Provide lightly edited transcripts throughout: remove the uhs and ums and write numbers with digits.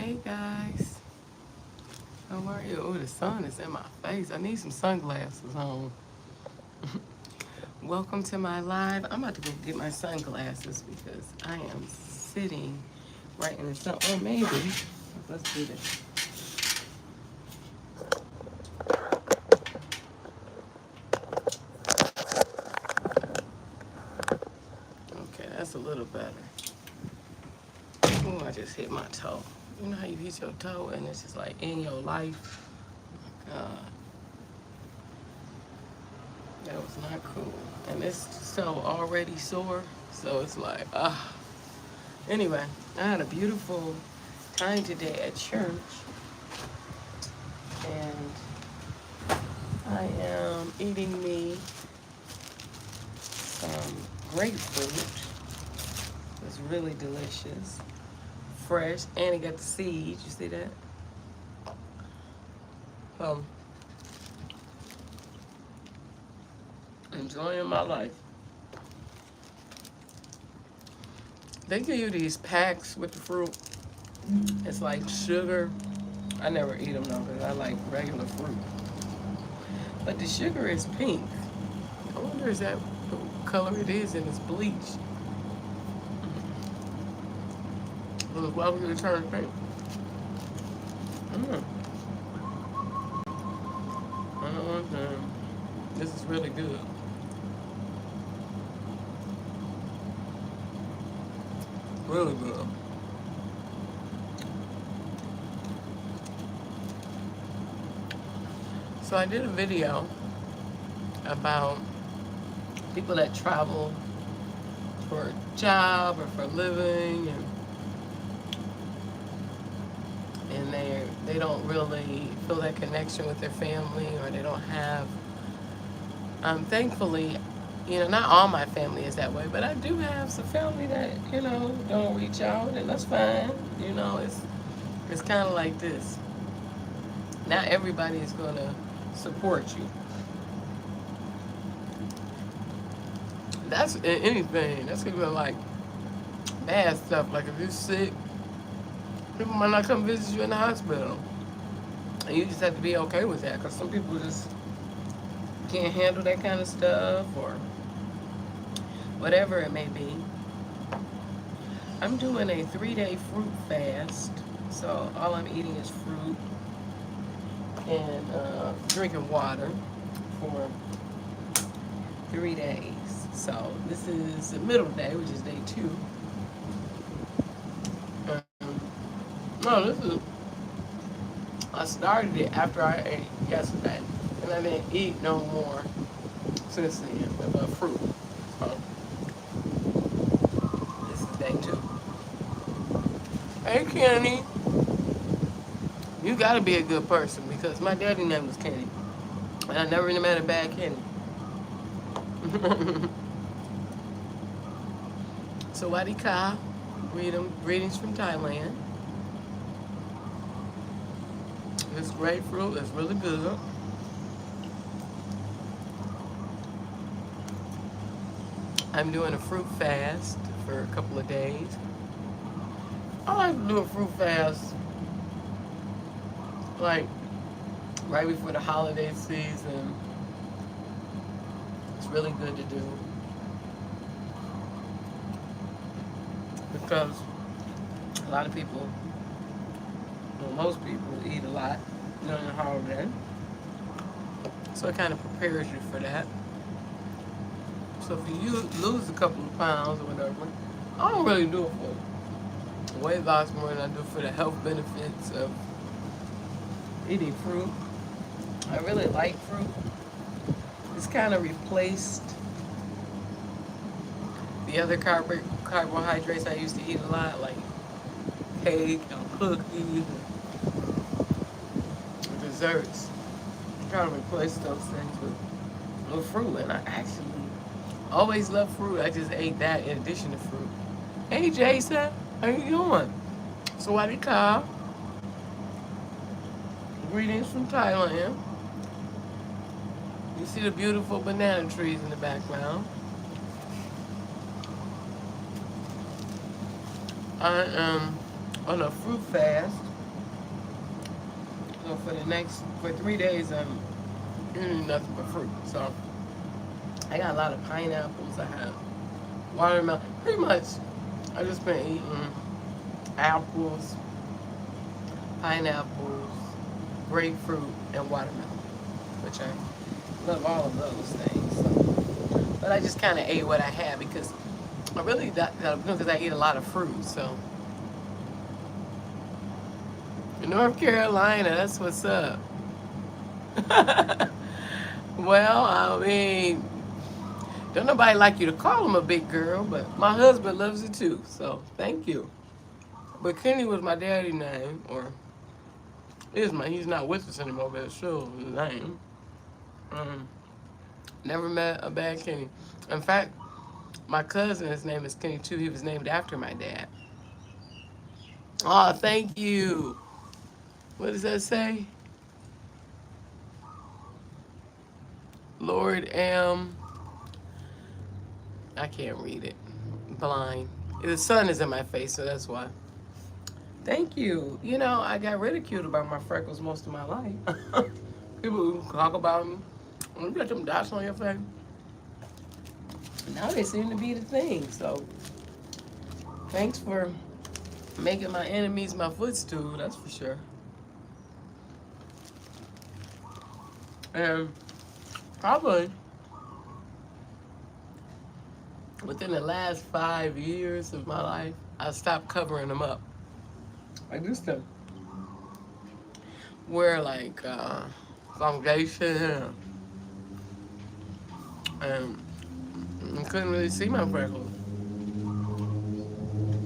Hey guys, how are you? Oh, the sun is in my face. I need some sunglasses on. Welcome to my live. I'm about to go get my sunglasses because I am sitting right in the sun. Or maybe, let's do this. Okay, that's a little better. Oh, I just hit my toe. You know how you hit your toe and it's just like in your life? That was not cool. And it's so already sore. So it's like, Anyway, I had a beautiful time today at church. And I am eating me some grapefruit. It's really delicious. Fresh. And it got the seeds. You see that? Enjoying my life. They give you these packs with the fruit. It's like sugar. I never eat them though because I like regular fruit. But the sugar is pink. I wonder is that the color it is and it's bleached. Why would it turn pink? This is really good. Really good. So I did a video about people that travel for a job or for a living and they don't really feel that connection with their family or they don't have thankfully, not all my family is that way, but I do have some family that, don't reach out, and that's fine. It's kind of like this. Not everybody is going to support you. That's anything. That's even like bad stuff. Like if you're sick, people might not come visit you in the hospital. And you just have to be okay with that, because some people just can't handle that kind of stuff or whatever it may be. I'm doing a 3-day fruit fast, so all I'm eating is fruit and drinking water for 3 days. So this is the middle day, which is day 2. No, I started it after I ate yesterday, and I didn't eat no more since then about fruit. So this is day 2. Hey, Kenny. You gotta be a good person because my daddy's name was Kenny. And I never even met a bad Kenny. So Wadika, greetings from Thailand. This grapefruit is really good. I'm doing a fruit fast for a couple of days. I like to do a fruit fast like right before the holiday season. It's really good to do because a lot of people, well, most people eat a lot during the holiday, so it kind of prepares you for that. So if you lose a couple of pounds or whatever, I don't really do it for weight loss more than I do for the health benefits of eating fruit. I really like fruit. It's kind of replaced the other carbohydrates I used to eat a lot, like cake and cookies and desserts. I kind of replaced those things with fruit, and I actually always loved fruit. I just ate that in addition to fruit. Hey Jason, how you doing? Sawadee greetings from Thailand. You see the beautiful banana trees in the background. I am on a fruit fast So for 3 days, I'm eating nothing but fruit. So I got a lot of pineapples. I have watermelon. Pretty much, I just been eating apples, pineapples, grapefruit, and watermelon, which I love all of those things. So. But I just kind of ate what I had because I really because I eat a lot of fruit. So in North Carolina, that's what's up. Well, I mean, don't nobody like you to call him a big girl, but my husband loves it too. So thank you. But Kenny was my daddy's name, or he's not with us anymore, but it's still his name. Um, Never met a bad Kenny. In fact, my cousin, his name is Kenny too. He was named after my dad. Oh, thank you. What does that say? Lord M. I can't read it. Blind. The sun is in my face, so that's why. Thank you. You know, I got ridiculed about my freckles most of my life. People talk about me. You got them dots on your face. Now they seem to be the thing. So, thanks for making my enemies my footstool. That's for sure. And probably within the last 5 years of my life, I stopped covering them up. I used to wear like foundation and I couldn't really see my freckles.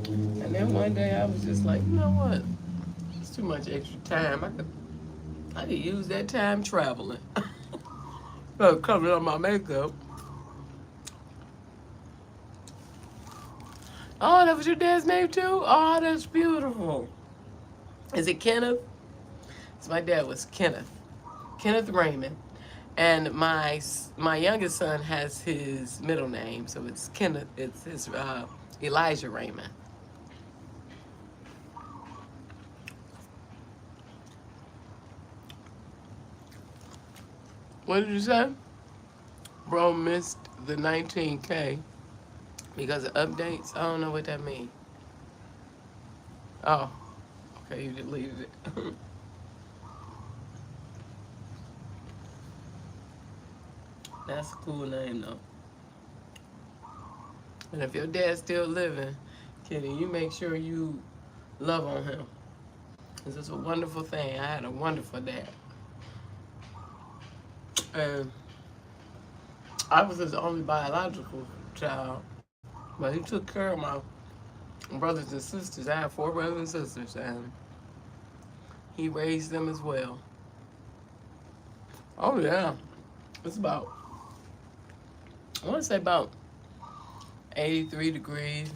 And then one day I was just like, you know what? It's too much extra time. I could use that time traveling. So covering up my makeup. Oh, that was your dad's name too? Oh, that's beautiful. Is it Kenneth? So my dad was Kenneth Raymond. And my youngest son has his middle name, so it's Kenneth. It's his Elijah Raymond. What did you say? Bro missed the 19K because of updates. I don't know what that means. Oh, okay, you deleted it. That's a cool name though. And if your dad's still living, Kenny, you make sure you love on him. This is a wonderful thing. I had a wonderful dad. And I was his only biological child. But he took care of my brothers and sisters. I have 4 brothers and sisters, and he raised them as well. Oh yeah. It's about, I want to say about 83 degrees.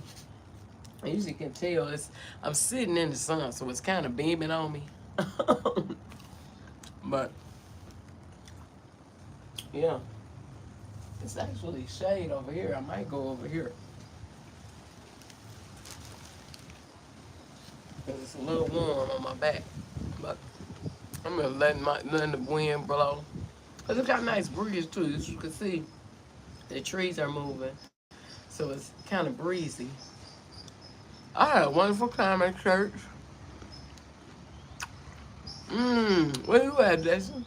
I usually can tell I'm sitting in the sun, so it's kind of beaming on me. But yeah, it's actually shade over here. I might go over here because it's a little warm on my back. But I'm gonna letting the wind blow. Cause it's got a nice breeze too. As you can see, the trees are moving, so it's kind of breezy. I had a wonderful time at church. Where you at, Jason?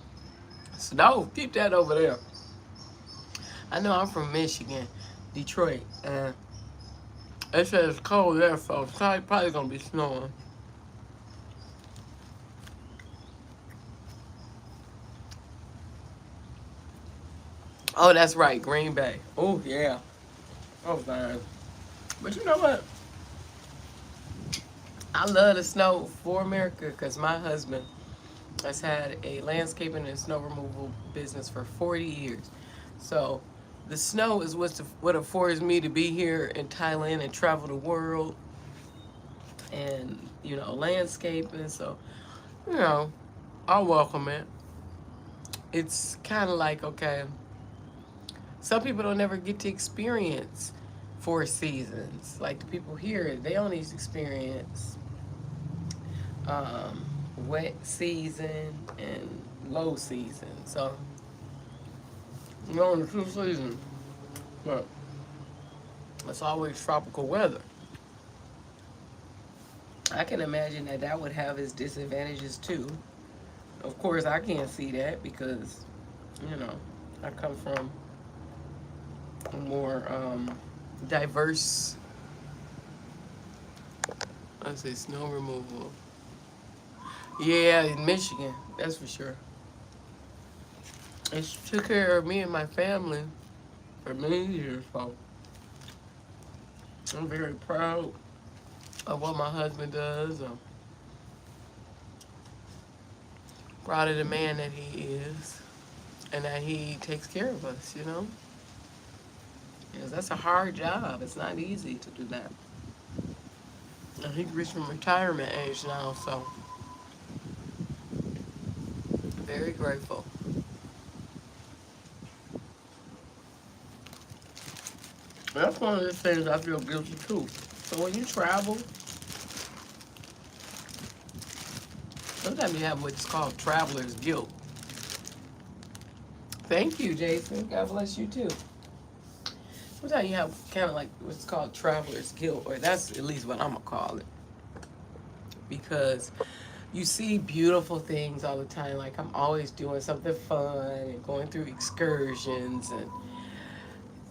Snow, keep that over there. I know I'm from Michigan, Detroit, and it says it's cold there, so it's probably gonna be snowing. Oh, that's right, Green Bay. Oh yeah. Oh fine. But you know what? I love the snow for America because my husband has had a landscaping and snow removal business for 40 years. So the snow is what affords me to be here in Thailand and travel the world and, you know, landscaping. So, you know, I welcome it. It's kind of like, okay, some people don't ever get to experience 4 seasons. Like the people here, they only experience wet season and low season. So we're on the 2 seasons, but it's always tropical weather. I can imagine that that would have its disadvantages too. Of course, I can't see that because, you know, I come from a more diverse, let's say, snow removal. Yeah, in Michigan, that's for sure. It took care of me and my family for many years, so I'm very proud of what my husband does. I'm proud of the man that he is and that he takes care of us, you know? Because that's a hard job. It's not easy to do that. And he's reaching retirement age now, so very grateful. That's one of the things I feel guilty too. So when you travel, sometimes you have what's called traveler's guilt. Thank you, Jason. God bless you too. Sometimes you have kind of like what's called traveler's guilt, or that's at least what I'm gonna call it. Because you see beautiful things all the time. Like I'm always doing something fun and going through excursions, and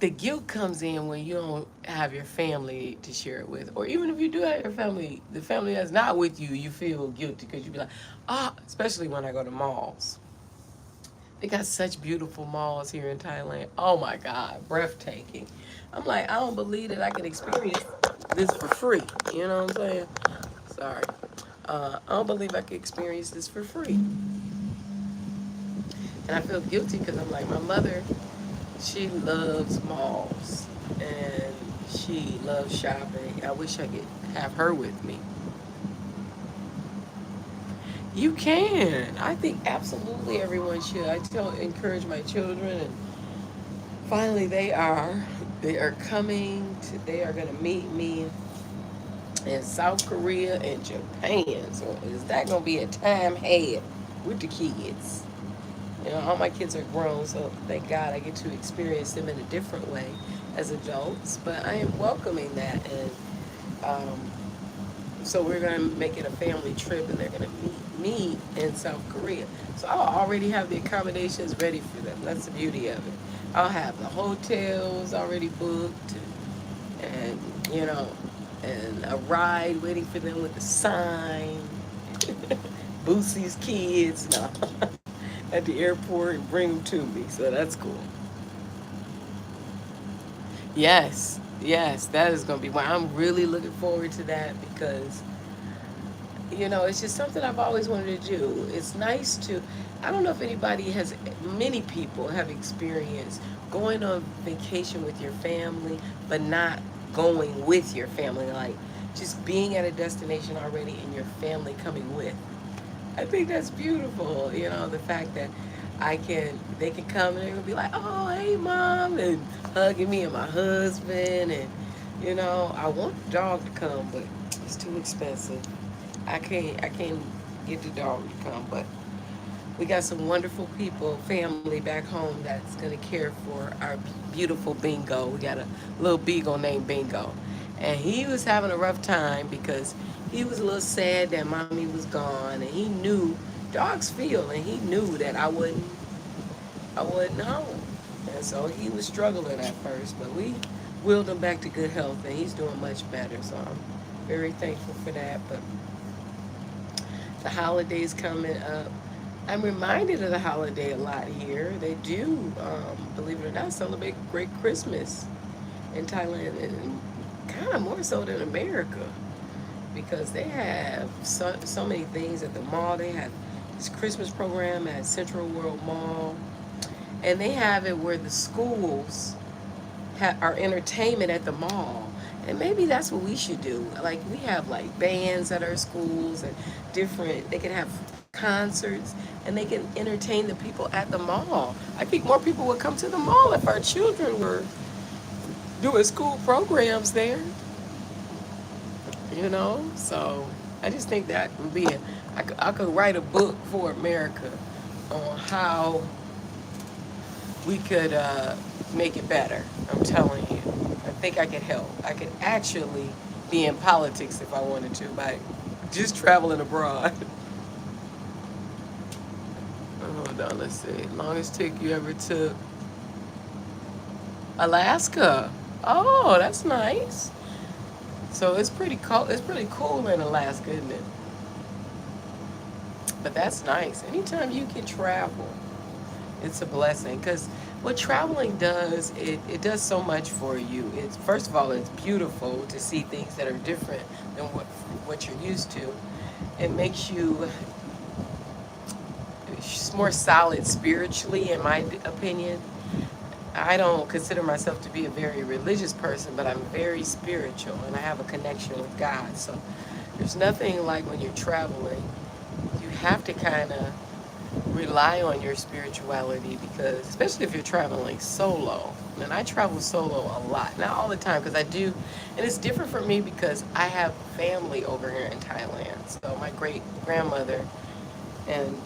the guilt comes in when you don't have your family to share it with, or even if you do have your family, the family that's not with you, you feel guilty because you be like, ah, especially when I go to malls. They got such beautiful malls here in Thailand. Oh my God, breathtaking. I'm like, I don't believe that I can experience this for free. You know what I'm saying? Sorry. I don't believe I could experience this for free. And I feel guilty because I'm like, my mother, she loves malls and she loves shopping. I wish I could have her with me. You can. I think absolutely everyone should. Encourage my children, and finally they are coming to, they are going to meet me in South Korea and Japan. So is that going to be a time had with the kids? You know, all my kids are grown, so thank God I get to experience them in a different way as adults. But I am welcoming that, and so we're going to make it a family trip, and they're going to meet me in South Korea. So I'll already have the accommodations ready for them. That's the beauty of it. I'll have the hotels already booked, and you know, and a ride waiting for them with a sign. Boosie's kids, no, at the airport and bring them to me. So that's cool. Yes, yes, that is going to be why I'm really looking forward to that because, you know, it's just something I've always wanted to do. It's nice to, I don't know if anybody has, many people have experienced going on vacation with your family, but not going with your family. Like just being at a destination already and your family coming with. I think that's beautiful. You know, the fact that they can come and they're gonna be like, oh, hey, mom, and hugging me and my husband, and you know, I want the dog to come, but it's too expensive. I can't get the dog to come, but we got some wonderful people, family back home that's gonna care for our beautiful Bingo. We got a little beagle named Bingo, and he was having a rough time because he was a little sad that mommy was gone, and he knew dogs feel, and he knew that I wasn't home, and so he was struggling at first, but we willed him back to good health, and he's doing much better. So I'm very thankful for that. But the holidays coming up, I'm reminded of the holiday a lot here. They do, believe it or not, celebrate Great Christmas in Thailand, and kind of more so than America because they have so many things at the mall. They have this Christmas program at Central World Mall, and they have it where the schools are entertainment at the mall. And maybe that's what we should do. Like we have like bands at our schools and different. They can have concerts and they can entertain the people at the mall. I think more people would come to the mall if our children were doing school programs there. You know, so I just think that would be I could write a book for America on how we could make it better. I'm telling you. I think I could help. I could actually be in politics if I wanted to by just traveling abroad. Hold on, let's see. Longest trip you ever took? Alaska. Oh, that's nice. So it's pretty cool. It's pretty cool in Alaska, isn't it? But that's nice. Anytime you can travel, it's a blessing. Because what traveling does, it does so much for you. It's first of all, it's beautiful to see things that are different than what you're used to. It makes you more solid spiritually, in my opinion. I don't consider myself to be a very religious person, but I'm very spiritual and I have a connection with God. So there's nothing like when you're traveling, you have to kind of rely on your spirituality because, especially if you're traveling solo, and I travel solo a lot, not all the time because I do, and it's different for me because I have family over here in Thailand. So my great grandmother and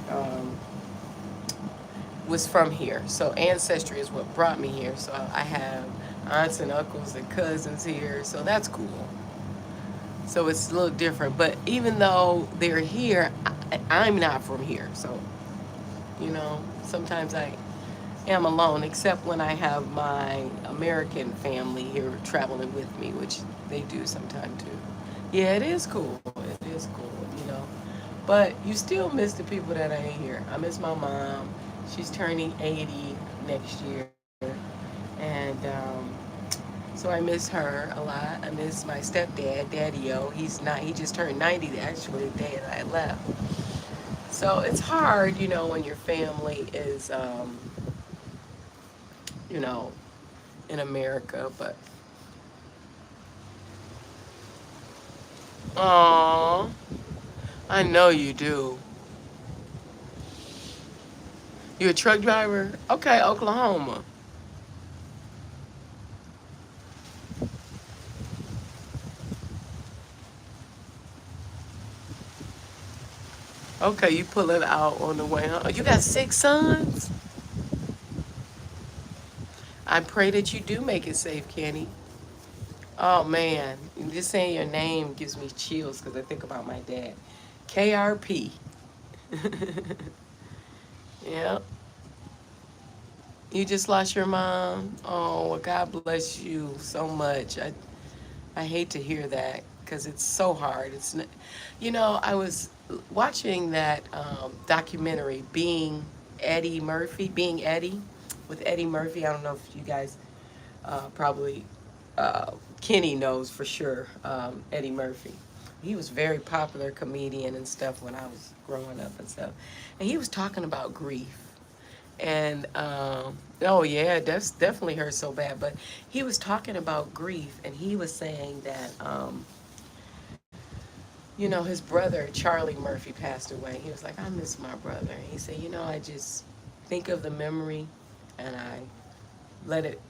was from here. So ancestry is what brought me here. So I have aunts and uncles and cousins here. So that's cool. So it's a little different. But even though they're here, I'm not from here. So, sometimes I am alone, except when I have my American family here traveling with me, which they do sometimes too. Yeah, it is cool. It is cool. But you still miss the people that ain't here. I miss my mom. She's turning 80 next year. And so I miss her a lot. I miss my stepdad, Daddy-O. He just turned 90 actually the day that I left. So it's hard, when your family is, in America. But, oh, I know you do. You a truck driver? Okay, Oklahoma. Okay, you pulling out on the way, huh? You got 6 sons? I pray that you do make it safe, Kenny. Oh man, just saying your name gives me chills because I think about my dad. KRP. Yeah. You just lost your mom. Oh, well, God bless you so much. I hate to hear that because it's so hard. I was watching that documentary, Being Eddie, with Eddie Murphy. I don't know if you guys probably, Kenny knows for sure, Eddie Murphy. He was a very popular comedian and stuff when I was growing up and stuff. And he was talking about grief. And oh yeah, that's definitely hurt so bad. But he was talking about grief, and he was saying that his brother Charlie Murphy passed away. He was like, I miss my brother. And he said, I just think of the memory, and I let it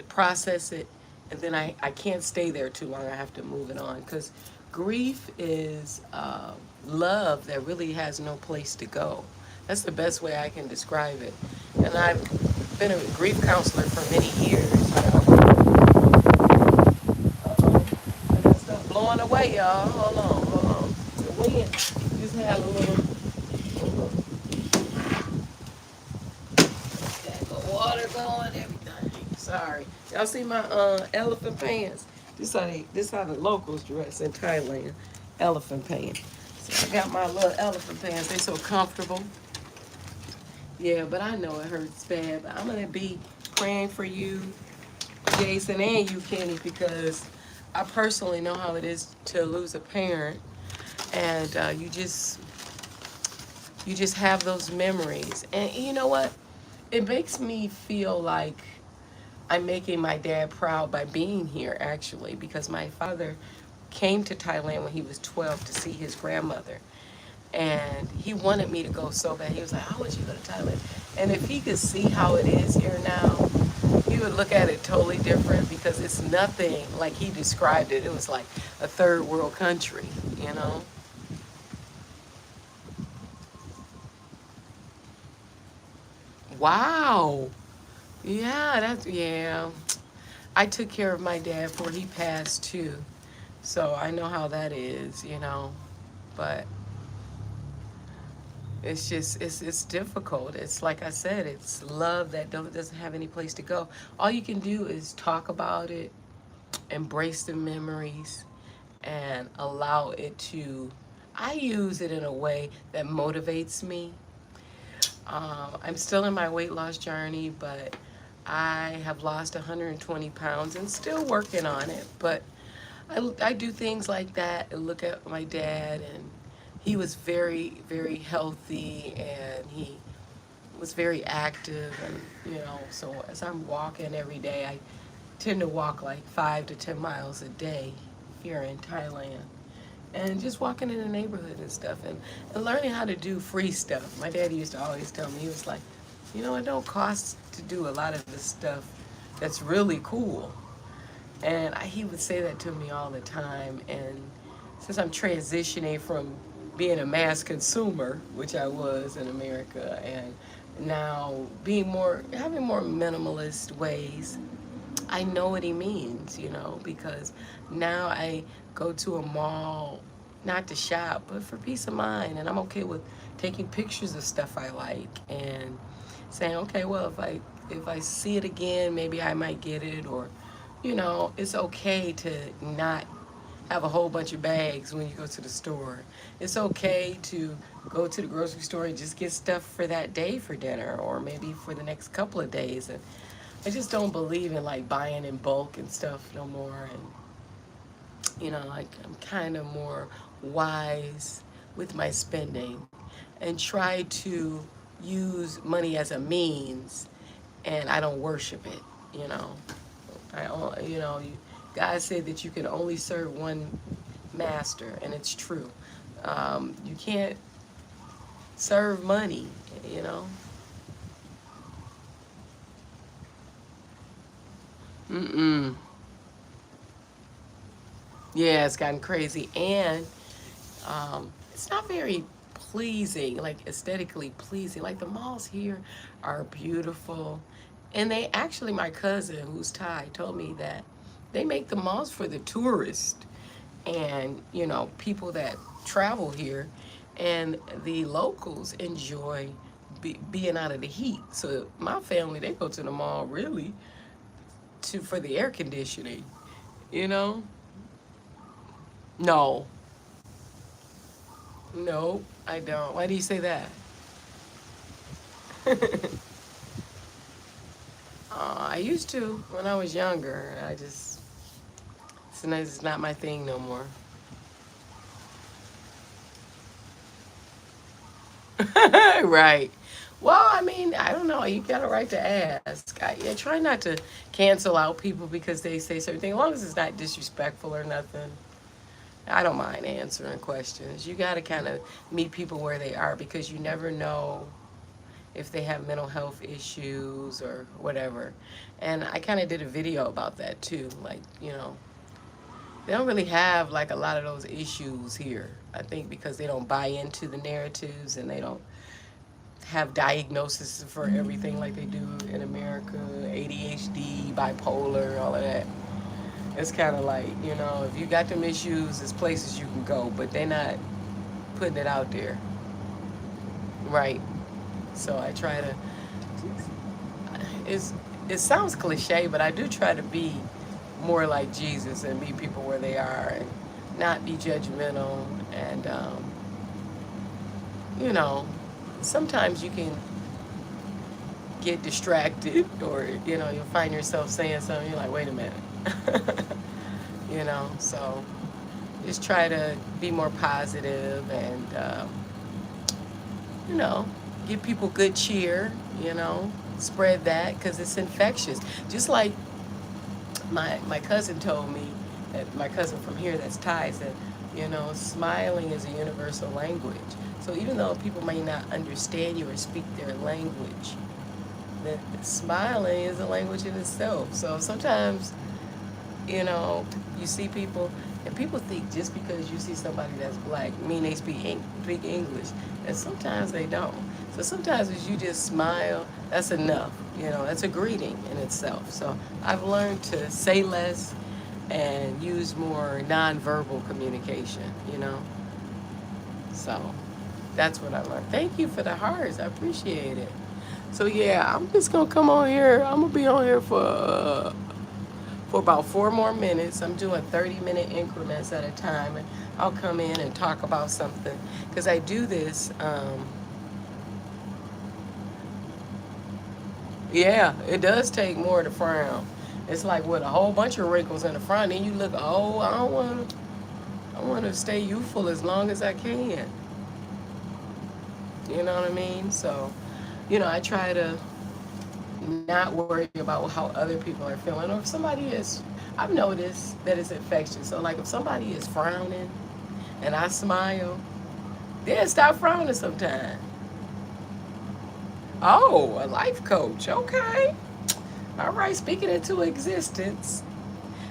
process it, and then I can't stay there too long. I have to move it on because grief is love that really has no place to go. That's the best way I can describe it. And I've been a grief counselor for many years. Uh-oh. I got stuff blowing away, y'all. Hold on. The wind just had a little water going, everything. Sorry. Y'all see my elephant pants? This how the locals dress in Thailand. Elephant pants. So I got my little elephant pants. They so comfortable. Yeah, but I know it hurts bad. But I'm gonna be praying for you, Jason, and you, Kenny, because I personally know how it is to lose a parent, and you just have those memories. And you know what? It makes me feel like I'm making my dad proud by being here, actually, because my father came to Thailand when he was 12 to see his grandmother. And he wanted me to go so bad. He was like, I want you to go to Thailand. And if he could see how it is here now, he would look at it totally different because it's nothing like he described it. It was like a third world country, you know? Wow. Yeah, yeah. I took care of my dad before he passed too. So I know how that is, you know. But it's just it's difficult. It's like I said, it's love that doesn't have any place to go. All you can do is talk about it, embrace the memories, and allow it to. I use it in a way that motivates me. I'm still in my weight loss journey, but I have lost 120 pounds and still working on it. But I do things like that and look at my dad, and he was very, very healthy, and he was very active. And, you know, so as I'm walking every day, I tend to walk like 5 to 10 miles a day here in Thailand. And just walking in the neighborhood and stuff, and learning how to do free stuff. My daddy used to always tell me, he was like, you know, it don't cost to do a lot of this stuff that's really cool. And he would say that to me all the time. And since I'm transitioning from being a mass consumer, which I was in America, and now being having more minimalist ways, I know what he means, you know, because now I go to a mall not to shop, but for peace of mind. And I'm okay with taking pictures of stuff I like and saying, okay, well, if I see it again, maybe I might get it. Or, you know, it's okay to not have a whole bunch of bags when you go to the store. It's okay to go to the grocery store and just get stuff for that day for dinner, or maybe for the next couple of days. And I just don't believe in like buying in bulk and stuff no more. And, you know, like I'm kind of more wise with my spending and try to use money as a means, and I don't worship it, you know. God said that you can only serve one master, and it's true. You can't serve money, you know. Mm-mm. Yeah, it's gotten crazy, and it's not very pleasing, like aesthetically pleasing. Like the malls here are beautiful, and they actually, my cousin who's Thai told me that they make the malls for the tourists and, you know, people that travel here, and the locals enjoy being out of the heat. So my family, they go to the mall really for the air conditioning, you know. No, no, I don't. Why do you say that? I used to when I was younger. It's not my thing no more. Right. Well, I mean, I don't know. You got a right to ask. Yeah, try not to cancel out people because they say certain things. As long as it's not disrespectful or nothing, I don't mind answering questions. You got to kind of meet people where they are, because you never know if they have mental health issues or whatever. And I kind of did a video about that too. Like, you know, they don't really have like a lot of those issues here. I think because they don't buy into the narratives, and they don't have diagnoses for everything like they do in America. ADHD, bipolar, all of that. It's kind of like, you know, if you got them issues, there's places you can go, but they're not putting it out there. Right. So I try to, it sounds cliche, but I do try to be more like Jesus and meet people where they are, and not be judgmental. And, you know, sometimes you can get distracted, or, you know, you'll find yourself saying something, you're like, wait a minute. You know, so just try to be more positive, and, you know, give people good cheer, you know, spread that, because it's infectious. Just like my cousin told me, that my cousin from here that's Thai said, you know, smiling is a universal language. So even though people may not understand you or speak their language, that smiling is a language in itself. So sometimes, you know, you see people And people think just because you see somebody that's black, mean they speak English. And sometimes they don't. So sometimes if you just smile, that's enough. You know, that's a greeting in itself. So I've learned to say less and use more nonverbal communication, you know. So that's what I learned. Thank you for the hearts. I appreciate it. So yeah, I'm just gonna come on here. I'm gonna be on here for about 4 more minutes. I'm doing 30-minute increments at a time, and I'll come in and talk about something because I do this. Yeah, it does take more to frown. It's like with a whole bunch of wrinkles in the front, and you look, oh, I want to stay youthful as long as I can. You know what I mean? So, you know, I try to not worry about how other people are feeling. Or if somebody is, I've noticed that it's infectious. So, like, if somebody is frowning and I smile, then stop frowning sometime. Oh, a life coach. Okay. All right. Speaking into existence.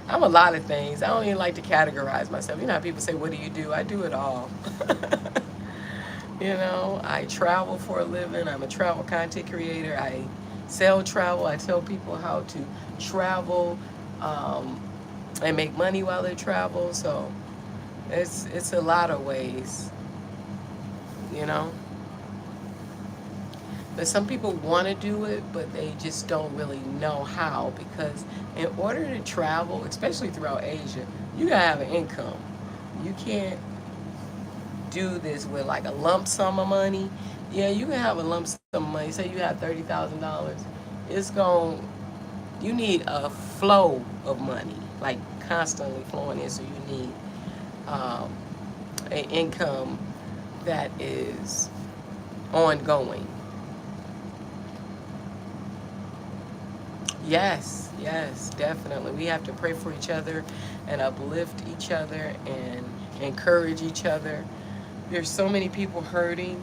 I'm a lot of things. I don't even like to categorize myself. You know how people say, what do you do? I do it all. You know, I travel for a living. I'm a travel content creator. I sell travel. I tell people how to travel and make money while they travel. So it's a lot of ways, you know. But some people want to do it, but they just don't really know how, because in order to travel, especially throughout Asia, you gotta have an income. You can't do this with like a lump sum of money. Yeah, you can have a lump sum of money. Say you have $30,000. It's going, you need a flow of money, like constantly flowing in. So you need an income that is ongoing. Yes, yes, definitely. We have to pray for each other and uplift each other and encourage each other. There's so many people hurting.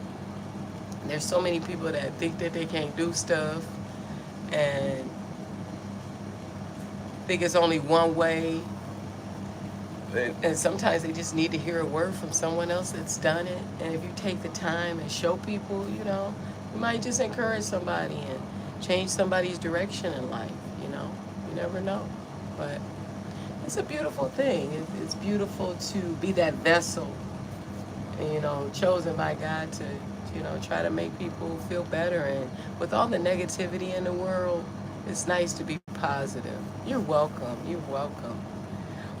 There's so many people that think that they can't do stuff and think it's only one way. And sometimes they just need to hear a word from someone else that's done it. And if you take the time and show people, you know, you might just encourage somebody and change somebody's direction in life, you know. You never know. But it's a beautiful thing. It's beautiful to be that vessel, you know, chosen by God to, you know, try to make people feel better. And with all the negativity in the world, it's nice to be positive. You're welcome. You're welcome.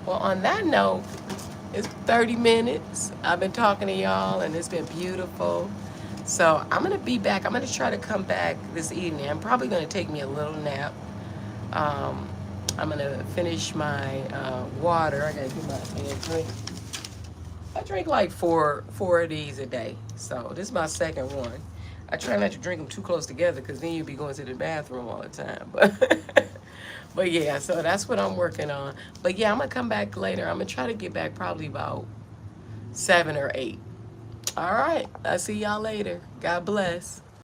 Well, on that note, it's 30 minutes. I've been talking to y'all, and it's been beautiful. So I'm going to be back. I'm going to try to come back this evening. I'm probably going to take me a little nap. I'm going to finish my water. I got to get my drink. I drink like four of these a day. So this is my second one. I try not to drink them too close together because then you'll be going to the bathroom all the time. But yeah, so that's what I'm working on. But yeah, I'm going to come back later. I'm going to try to get back probably about 7 or 8. All right. I'll see y'all later. God bless.